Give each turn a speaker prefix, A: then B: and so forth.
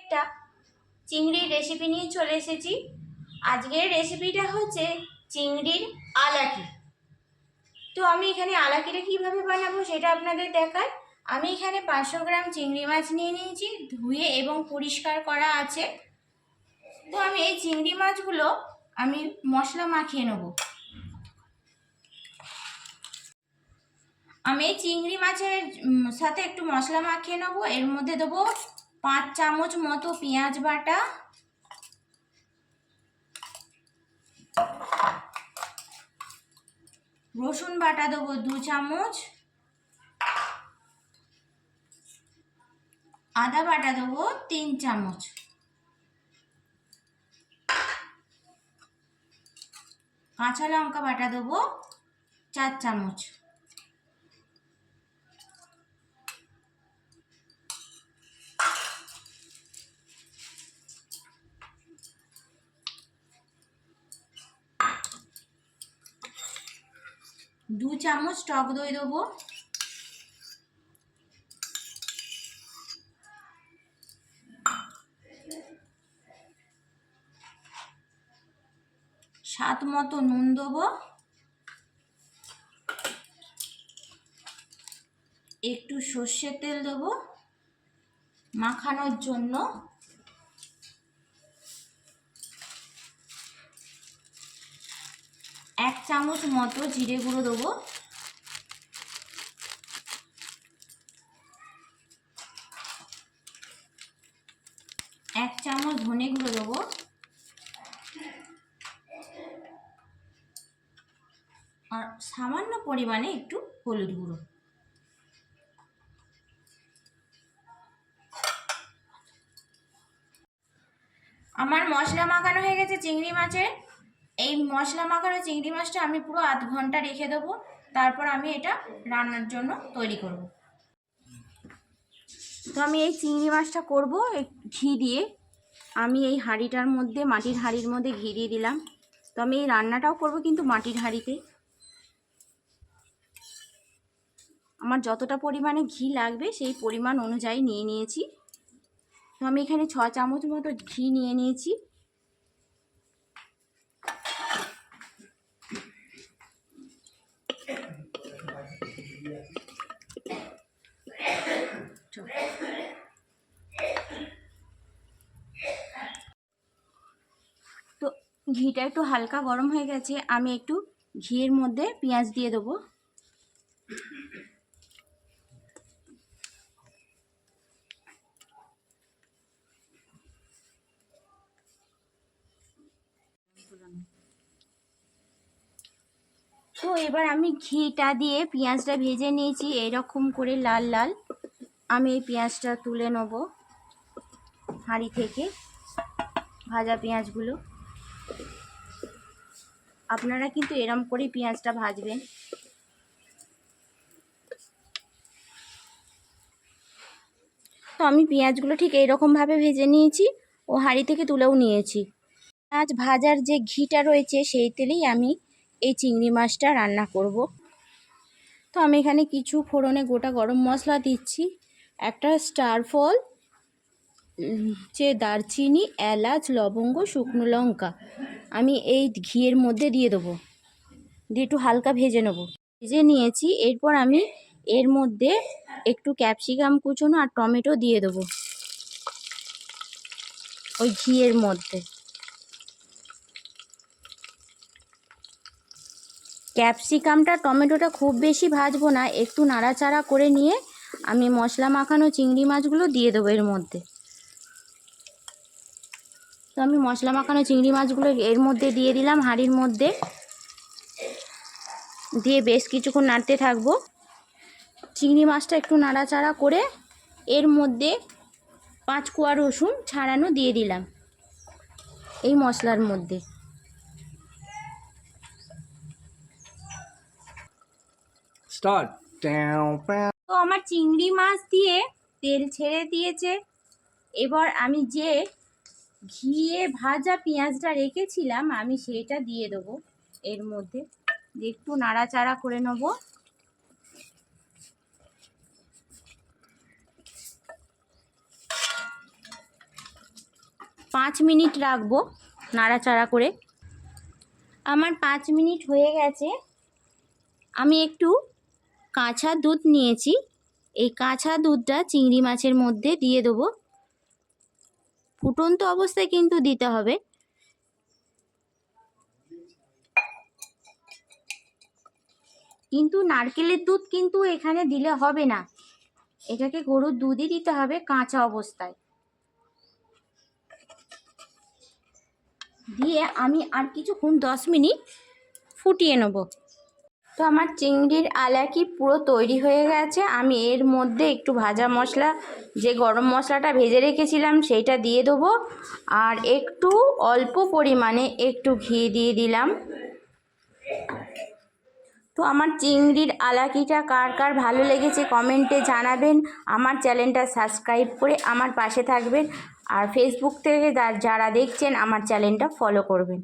A: একটা চিংড়ির রেসিপি নিয়ে চলে এসেছি। আজকের রেসিপিটা হচ্ছে চিংড়ির আলাকি। তো আমি এখানে আলাকিটা কিভাবে বানাবো সেটা আপনাদের দেখাই। আমি এখানে 500 গ্রাম চিংড়ি মাছ নিয়ে নিয়েছি, ধুয়ে এবং পরিষ্কার করা আছে। তো আমি এই চিংড়ি মাছগুলো আমি মশলা মাখিয়ে নেব। আমি এই চিংড়ি মাছের সাথে একটু মশলা মাখিয়ে নেব। এর মধ্যে দেবো 5 চামচ মতো পেঁয়াজ বাটা, রসুন বাটা দেবো 2 চামচ, আদা বাটা দেবো 3 চামচ, কাঁচা লঙ্কা বাটা দেবো 4 চামচ। দু চামচ টক দই দেবো, স্বাদ মতো নুন দেবো, একটু সর্ষের তেল দেবো মাখানোর জন্য, 1 চামচ মতো জিরে গুঁড়ো দেবো, 1 চামচ ধনে গুঁড়ো দেবো, আর সামান্য পরিমাণে একটু হলুদ গুঁড়ো। আমার মশলা মাখানো হয়ে গেছে চিংড়ি মাছের। এই মশলা মাখানো চিংড়ি মাছটা আমি পুরো আধ ঘন্টা রেখে দেবো, তারপর আমি এটা রান্নার জন্য তৈরি করব। তো আমি এই চিংড়ি মাছটা করব ঘি দিয়ে। আমি এই হাঁড়িটার মধ্যে, মাটির হাঁড়ির মধ্যে ঘি দিয়ে দিলাম। তো আমি এই রান্নাটাও করব কিন্তু মাটির হাঁড়িতে। আমার যতটা পরিমাণে ঘি লাগবে সেই পরিমাণ অনুযায়ী নিয়ে নিয়েছি। তো আমি এখানে 6 চামচ মতো ঘি নিয়ে নিয়েছি। তো ঘিটা একটু হালকা গরম হয়ে গেছে, আমি একটু ঘিয়ের মধ্যে পেঁয়াজ দিয়ে দেবো। তো এবার আমি ঘিটা দিয়ে পেঁয়াজটা ভেজে নিয়েছি এরকম করে লাল লাল। আমি এই পেঁয়াজটা তুলে নেব হাঁড়ি থেকে, ভাজা পেঁয়াজগুলো। আপনারা কিন্তু এরম করেই পেঁয়াজটা ভাজবেন। তো আমি পেঁয়াজগুলো ঠিক এইরকমভাবে ভেজে নিয়েছি ও হাঁড়ি থেকে তুলেও নিয়েছি। পেঁয়াজ ভাজার যে ঘিটা রয়েছে সেই তেলেই আমি এই চিংড়ি মাছটা রান্না করব। তো আমি এখানে কিছু ফোড়নে গোটা গরম মশলা দিচ্ছি, একটা স্টার ফল, যে দারচিনি, এলাচ, লবঙ্গ, শুকনো লঙ্কা আমি এই ঘিয়ের মধ্যে দিয়ে দেবো, দিয়ে একটু হালকা ভেজে নেব। ভেজে নিয়েছি। এরপর আমি এর মধ্যে একটু ক্যাপসিকাম কুচোনো আর টমেটো দিয়ে দেবো ওই ঘিয়ের মধ্যে। ক্যাপসিকামটা টমেটোটা খুব বেশি ভাজবো না, একটু নাড়াচাড়া করে নিয়ে আমি মশলা মাখানো চিংড়ি মাছগুলো দিয়ে দেবো এর মধ্যে। তো আমি মশলা মাখানো চিংড়ি মাছগুলো এর মধ্যে দিয়ে দিলাম হাঁড়ির মধ্যে, দিয়ে বেশ কিছুক্ষণ নাড়তে থাকবো। চিংড়ি মাছটা একটু নাড়াচাড়া করে এর মধ্যে 5 কোয়া রসুন ছাড়ানো দিয়ে দিলাম এই মশলার মধ্যে। তো আমার চিংড়ি মাছ দিয়ে তেল ছেড়ে দিয়েছে। এবার আমি যে ঘিয়ে ভাজা পেঁয়াজটা রেখেছিলাম আমি সেটা দিয়ে দেবো এর মধ্যে, একটু নাড়াচাড়া করে নেব। 5 মিনিট রাখবো নাড়াচাড়া করে। আমার 5 মিনিট হয়ে গেছে। আমি একটু কাঁচা দুধ নিয়েছি, এই কাঁচা দুধটা চিংড়ি মাছের মধ্যে দিয়ে দেবো। ফুটন্ত অবস্থায় কিন্তু দিতে হবে। কিন্তু নারকেলের দুধ কিন্তু এখানে দিলে হবে না, এটাকে গরুর দুধই দিতে হবে কাঁচা অবস্থায়। দিয়ে আমি আর কিছুক্ষণ 10 মিনিট ফুটিয়ে নেব। তো আমার চিংড়ির আলাকি পুরো তৈরি হয়ে গেছে। আমি এর মধ্যে একটু ভাজা মশলা, যে গরম মশলাটা ভেজে রেখেছিলাম সেইটা দিয়ে দেবো, আর একটু অল্প পরিমাণে একটু ঘি দিয়ে দিলাম। তো আমার চিংড়ির আলাকিটা কার কার ভালো লেগেছে কমেন্টে জানাবেন। আমার চ্যানেলটা সাবস্ক্রাইব করে আমার পাশে থাকবেন, আর ফেসবুক থেকে যারা দেখছেন আমার চ্যানেলটা ফলো করবেন।